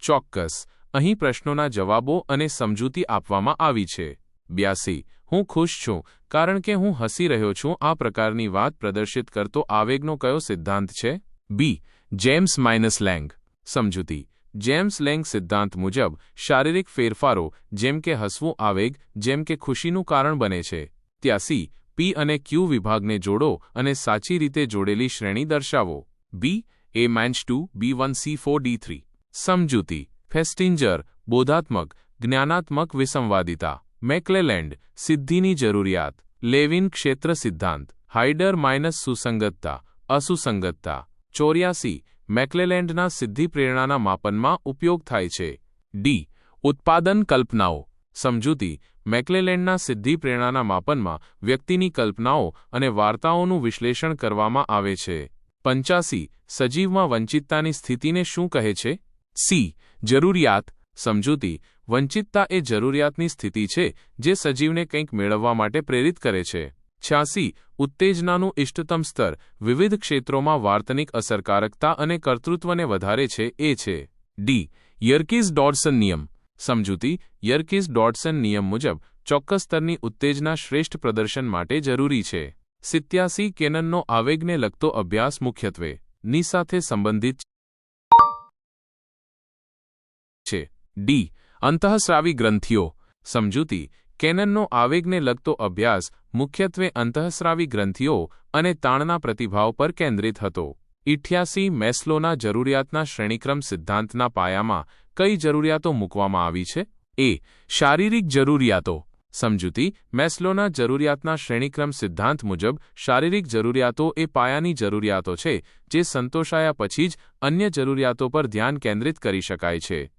ચોક્કસ. અહીં પ્રશ્નોના જવાબો અને સમજૂતી આપવામાં આવી છે. 82. હું ખુશ છું કારણ કે હું હસી રહ્યો છું. આ પ્રકારની વાત પ્રદર્શિત કરતો આવેગનો કયો સિદ્ધાંત છે? બી. James -Lange. સમજૂતી. જેમ્સ લેંગ સિદ્ધાંત મુજબ શારીરિક ફેરફારો જેમ કે હસવું આવેગ જેમ કે ખુશીનું કારણ બને છે. 83. પી અને ક્યુ વિભાગને જોડો અને સાચી રીતે જોડેલી શ્રેણી દર્શાવો. બી. A-2 B1 C4 D3. સમજૂતી. ફેસ્ટિંજર બોધાત્મક જ્ઞાનાત્મક વિસંવાદિતા. મેકલેલેન્ડ સિદ્ધિની જરૂરિયાત. લેવિન ક્ષેત્ર સિદ્ધાંત. હાઇડર -સુસંગતતા અસુસંગતતા. 84. મેકલેલેન્ડના સિદ્ધિ પ્રેરણાના માપનમાં ઉપયોગ થાય છે. ડી. ઉત્પાદન કલ્પનાઓ. સમજૂતી. મેકલેલેન્ડના સિદ્ધિ પ્રેરણાના માપનમાં વ્યક્તિની કલ્પનાઓ અને વાર્તાઓનું વિશ્લેષણ કરવામાં આવે છે. 85. સજીવમાં વંચિતતાની સ્થિતિને શું કહે છે? સી. જરૂરિયાત. સમજૂતી. વંચિતતા એ જરૂરિયાતની સ્થિતિ છે જે સજીવને કંઈક મેળવવા માટે પ્રેરિત કરે છે. 86. ઉત્તેજનાનું ઇષ્ટતમ સ્તર વિવિધ ક્ષેત્રોમાં વાર્તનિક અસરકારકતા અને કર્તૃત્વને વધારે છે એ છે. ડી. યર્કીઝ-ડોડસન નિયમ. સમજૂતી. યર્કીઝ-ડોડસન નિયમ મુજબ ચોક્કસ સ્તરની ઉત્તેજના શ્રેષ્ઠ પ્રદર્શન માટે જરૂરી છે. 87. કેનનનો આવેગને લગતો અભ્યાસ મુખ્યત્વે ની સાથે સંબંધિત છે. ડી. અંતઃસ્રાવી ગ્રંથિઓ. સમજૂતી. કેનનનો આવેગને લગતો અભ્યાસ મુખ્યત્વે અંતઃસ્રાવી ગ્રંથિઓ અને તાણના પ્રતિભાવ પર કેન્દ્રિત હતો. 88. મેસ્લોના જરૂરિયાતના શ્રેણીક્રમ સિદ્ધાંતના પાયામાં કઈ જરૂરિયાતો મૂકવામાં આવી છે? એ. શારીરિક જરૂરિયાતો. સમજૂતી. મેસ્લોના જરૂરિયાતના શ્રેણીક્રમ સિદ્ધાંત મુજબ શારીરિક જરૂરિયાતો એ પાયાની જરૂરિયાતો છે જે સંતોષાયા પછી જ અન્ય જરૂરિયાતો પર ધ્યાન કેન્દ્રિત કરી શકાય છે.